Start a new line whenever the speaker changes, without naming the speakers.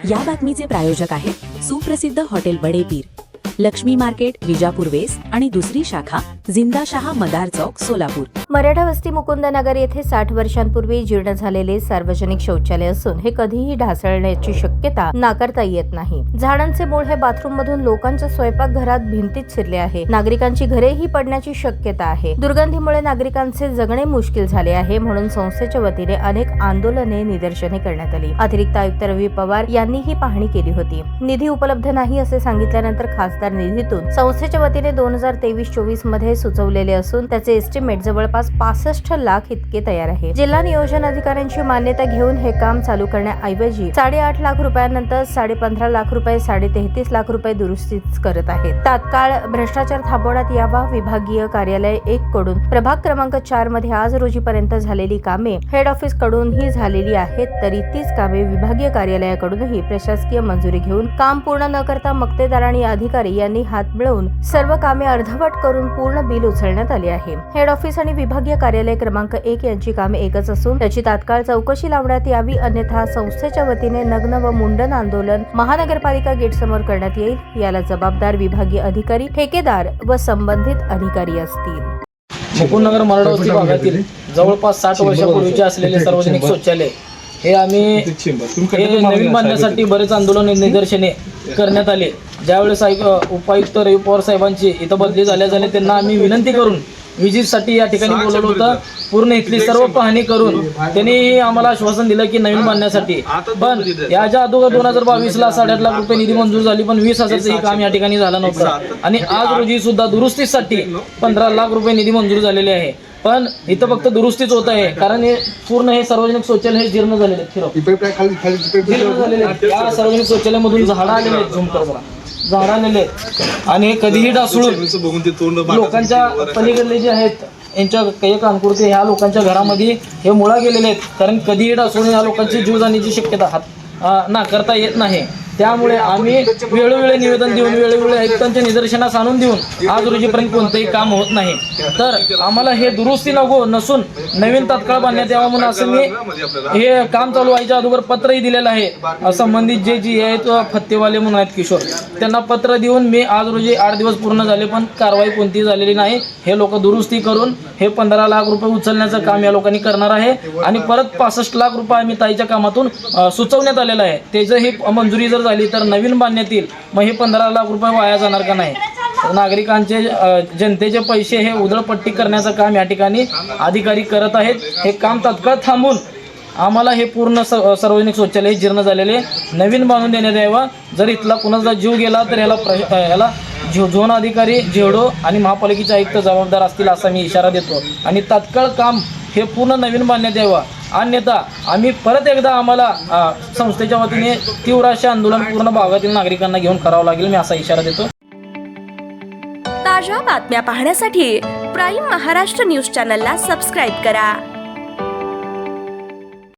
या बातमीचे प्रायोजक आहेत सुप्रसिद्ध hotel Badepir, Laxmi market, Vijapur west आणि दुसरी शाखा जिंदाशहा मदार चौक, सोलापूर।
मराठा वस्ती मुकुंदनगर येथे 60 वर्षांपूर्वी जीर्ण झालेले सार्वजनिक शौचालय असून हे कधीही ढासळण्याची शक्यता नाकारता येत नाही। झाडांचे मूळ हे बाथरूम मधून लोकांच्या स्वयंपाकघरात भिंतीत शिरले आहे। नागरिकांची घरेही पडण्याची शक्यता आहे। दुर्गंधीमुळे नागरिकांचे जगणे मुश्किल झाले आहे, म्हणून संस्थेच्या वतीने अनेक आंदोलने, निदर्शने करण्यात आली। अतिरिक्त आयुक्त रवी पवार यांनी ही पाहणी केली होती। निधी उपलब्ध नाही असे सांगितल्यानंतर खासदार निधीतून संस्थेच्या वतीने 2023-24 मध्ये सुचवलेले असून त्याचे एस्टिमेट जवळपास 65 लाख इतके तयार आहे। जिल्हा नियोजन अधिकाऱ्यांची मान्यता घेऊन हे काम चालू करण्याऐवजी 8.5 लाख रुपयांनंतर 15.5 लाख रुपये, 33.5 लाख रुपये दुरुस्तीच करत आहेत। तात्काळ भ्रष्टाचार थांबवण्यात यावा। विभागीय कार्यालय 1 कडून प्रभाग क्रमांक 4 मध्ये आज रोजीपर्यंत झालेली कामे हेड ऑफिस कडूनही झालेली आहेत, तरी तीच कामे विभागीय कार्यालयाकडूनही प्रशासकीय मंजुरी घेऊन काम पूर्ण न करता मक्तेदार आणि अधिकारी यांनी हात मिळवून सर्व कामे अर्धवट करून पूर्ण बिल उचलण्यात आले आहे। हेड ऑफिस आणि विभागीय कार्यालय क्रमांक 1 यांची कामे एकच असून त्याची तात्काळ चौकशी लावण्यात यावी, अन्यथा संस्थेच्या वतीने नग्न व मुंडन आंदोलन महानगरपालिका गेट समोर करण्यात येईल। याला जबाबदार विभागीय अधिकारी, ठेकेदार व संबंधित अधिकारी असतील।
मुकुंदनगर मराठा वस्ती भागातील जवळपास 60 वर्षापूर्वीचे असलेले सार्वजनिक शौचालय हे आम्ही नवीन बांधण्यासाठी बरेच आंदोलन, निदर्शने करण्यात आले। ज्यावेळेस उपायुक्त रवी पवार साहेबांची इथं बदली झाल्या त्यांना आम्ही विनंती करून विजिटसाठी या ठिकाणी बोलवलं होतं। पूर्ण इथली सर्व पाहणी करून त्यांनी आम्हाला आश्वासन दिलं की नवीन बांधण्यासाठी, पण याच्या अगोदर 2022ला 8.5 लाख रुपये निधी मंजूर झाली, पण 20,000चं काम या ठिकाणी झालं नव्हतं। आणि आज रोजी सुद्धा दुरुस्तीसाठी 15 लाख रुपये निधी मंजूर झालेले आहे, पण इथं फक्त दुरुस्तीच होत आहे, कारण हे पूर्ण हे सार्वजनिक शौचालय हे जीर्ण झालेले आहेत। या सार्वजनिक शौचालयामधून झाडं आलेले आहेत, झूम कर जरा, झाडं आलेले आहेत आणि हे कधीही डासळून लोकांच्या पलीकडले जे आहेत यांच्या काही कानकुर्ते ह्या लोकांच्या घरामध्ये हे मुळा गेलेले आहेत, कारण कधीही डासळून या लोकांची जीव जाण्याची शक्यता नाकारता येत नाही। त्यामुळे आम्ही वेळोवेळी निवेदन देऊन, वेळोवेळी आयुक्तांच्या निदर्शनास आणून देऊन आज रोजीपर्यंत कोणतेही काम होत नाही। तर आम्हाला हे दुरुस्ती नसून नवीन तात्काळ बांधण्यात यावं म्हणून असं मी हे काम चालू व्हायच्या अगोदर पत्रही दिलेलं आहे। संबंधित जे आहेत फत्तेवाले म्हणून आहेत किशोर, त्यांना पत्र देऊन मी आज रोजी 8 दिवस पूर्ण झाले, पण कारवाई कोणतीही झालेली नाही। हे लोक दुरुस्ती करून हे 15 लाख रुपये उचलण्याचं काम या लोकांनी करणार आहे आणि परत 65 लाख रुपये आम्ही ताईच्या कामातून सुचवण्यात आलेलं आहे। त्याचं ही मंजुरी जर झाली तर नवीन बांधण्यात येईल, मग हे 15 लाख रुपये वाया जाणार का नाही। नागरिकांचे, जनतेचे पैसे हे उधळपट्टी करण्याचं काम या ठिकाणी अधिकारी करत आहेत। हे काम तात्काळ थांबून आम्हाला हे पूर्ण सार्वजनिक शौचालय जीर्ण झालेले नवीन बांधून देण्यात यावं। जर इथला कुणाचा जीव गेला तर याला झोन अधिकारी, जेवढो आणि महापालिकेचे आयुक्त जबाबदार असतील असा मी इशारा देतो आणि तात्काळ काम हे पूर्ण नवीन बांधण्यात यावं, अन्यथा आम्ही परत एकदा आम्हाला संस्थेच्या वतीने तीव्र असे आंदोलन पूर्ण भागातील नागरिकांना घेऊन करावं लागेल, मी असा इशारा देतो।
ताज्या बातम्या पाहण्यासाठी प्राईम महाराष्ट्र न्यूज चॅनलला सबस्क्राईब करा।